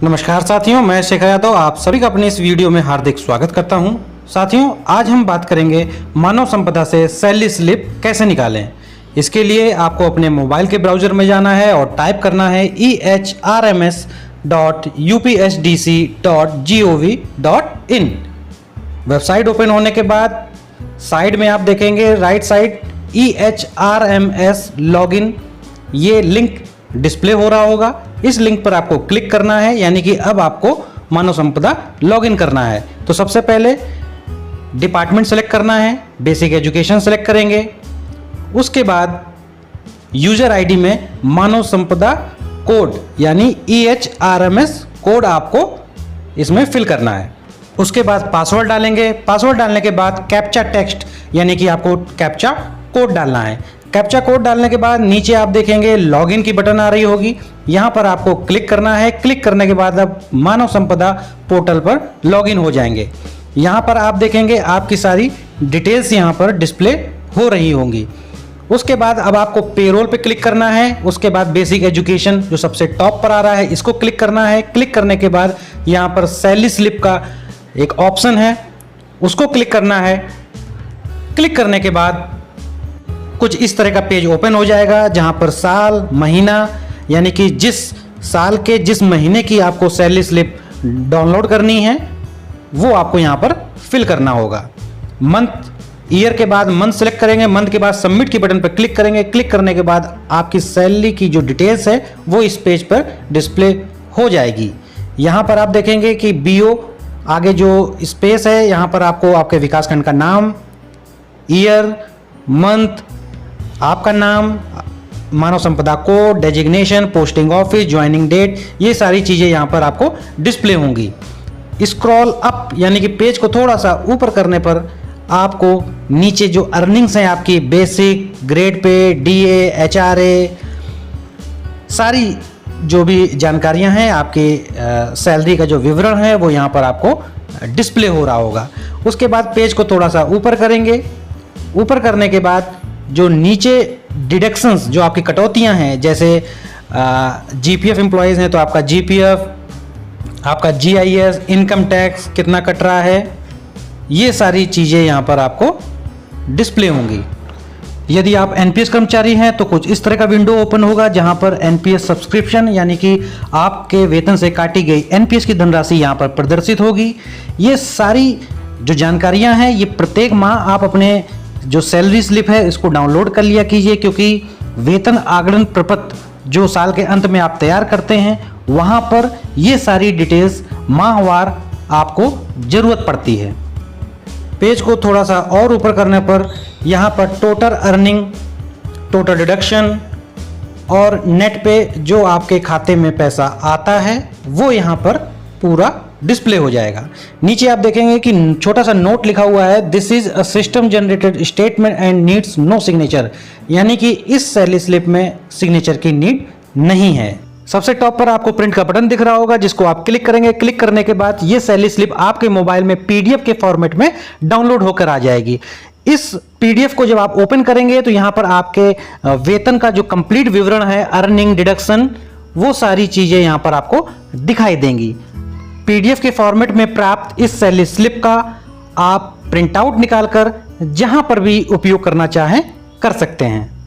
नमस्कार साथियों, मैं शेखर यादव आप सभी का अपने इस वीडियो में हार्दिक स्वागत करता हूं। साथियों, आज हम बात करेंगे मानव संपदा से सैलरी स्लिप कैसे निकालें। इसके लिए आपको अपने मोबाइल के ब्राउज़र में जाना है और टाइप करना है ehrms.upsdc.gov.in। वेबसाइट ओपन होने के बाद साइड में आप देखेंगे राइट साइड ehrms लॉगिन, ये लिंक डिस्प्ले हो रहा होगा। इस लिंक पर आपको क्लिक करना है, यानी कि अब आपको मानव संपदा लॉगिन करना है। तो सबसे पहले डिपार्टमेंट सेलेक्ट करना है, बेसिक एजुकेशन सेलेक्ट करेंगे। उसके बाद यूजर आईडी में मानव संपदा कोड यानी EHRMS कोड आपको इसमें फिल करना है। उसके बाद पासवर्ड डालेंगे। पासवर्ड डालने के बाद कैप्चा टेक्स्ट यानी कि आपको कैप्चा कोड डालना है। कैप्चा कोड डालने के बाद नीचे आप देखेंगे लॉगिन की बटन आ रही होगी, यहाँ पर आपको क्लिक करना है। क्लिक करने के बाद अब मानव संपदा पोर्टल पर लॉगिन हो जाएंगे। यहाँ पर आप देखेंगे आपकी सारी डिटेल्स यहाँ पर डिस्प्ले हो रही होंगी। उसके बाद अब आपको पेरोल पे क्लिक करना है। उसके बाद बेसिक एजुकेशन जो सबसे टॉप पर आ रहा है इसको क्लिक करना है। क्लिक करने के बाद यहाँ पर सैलरी स्लिप का एक ऑप्शन है, उसको क्लिक करना है। क्लिक करने के बाद कुछ इस तरह का पेज ओपन हो जाएगा, जहां पर साल, महीना यानी कि जिस साल के जिस महीने की आपको सैलरी स्लिप डाउनलोड करनी है वो आपको यहां पर फिल करना होगा। मंथ, ईयर के बाद मंथ सेलेक्ट करेंगे। मंथ के बाद सबमिट की बटन पर क्लिक करेंगे। क्लिक करने के बाद आपकी सैलरी की जो डिटेल्स है वो इस पेज पर डिस्प्ले हो जाएगी। यहाँ पर आप देखेंगे कि BO आगे जो स्पेस है, यहाँ पर आपको आपके विकासखंड का नाम, ईयर, मंथ, आपका नाम, मानव संपदा code, designation, posting office, joining date, ये सारी चीज़ें यहाँ पर आपको डिस्प्ले होंगी। स्क्रॉल अप यानी कि पेज को थोड़ा सा ऊपर करने पर आपको नीचे जो अर्निंग्स हैं आपकी basic, grade pay, DA, HRA, सारी जो भी जानकारियाँ हैं आपकी सैलरी का जो विवरण है वो यहाँ पर आपको डिस्प्ले हो रहा होगा। उसके बाद पेज को थोड़ा सा ऊपर करेंगे। ऊपर करने के बाद जो नीचे डिडक्शंस जो आपकी कटौतियां हैं, जैसे GPF एम्प्लॉयज़ हैं तो आपका GPF, आपका GIS, इनकम टैक्स कितना कट रहा है, ये सारी चीज़ें यहाँ पर आपको डिस्प्ले होंगी। यदि आप NPS कर्मचारी हैं तो कुछ इस तरह का विंडो ओपन होगा, जहाँ पर NPS सब्सक्रिप्शन यानी कि आपके वेतन से काटी गई NPS की धनराशि यहाँ पर प्रदर्शित होगी। ये सारी जो जानकारियाँ हैं ये प्रत्येक माह आप अपने जो सैलरी स्लिप है इसको डाउनलोड कर लिया कीजिए, क्योंकि वेतन आगणन प्रपत्र जो साल के अंत में आप तैयार करते हैं वहाँ पर ये सारी डिटेल्स माहवार आपको ज़रूरत पड़ती है। पेज को थोड़ा सा और ऊपर करने पर यहाँ पर टोटल अर्निंग, टोटल डिडक्शन और नेट पे जो आपके खाते में पैसा आता है वो यहाँ पर पूरा डिस्प्ले हो जाएगा। नीचे आप देखेंगे कि छोटा सा नोट लिखा हुआ है, this is a system generated statement and needs no signature, यानी कि इस सैलरी स्लिप में सिग्नेचर की नीड नहीं है। सबसे टॉप पर आपको प्रिंट का बटन दिख रहा होगा, जिसको आप क्लिक करेंगे। क्लिक करने के बाद ये सैलरी स्लिप आपके मोबाइल में PDF के फॉर्मेट में डाउनलोड होकर आ जाएगी। इस PDF को जब आप ओपन करेंगे तो यहाँ पर आपके वेतन का जो कंप्लीट विवरण है, अर्निंग, डिडक्शन, वो सारी चीजें यहाँ पर आपको दिखाई देंगी। PDF के फॉर्मेट में प्राप्त इस सैलरी स्लिप का आप प्रिंट आउट निकालकर जहां पर भी उपयोग करना चाहें कर सकते हैं।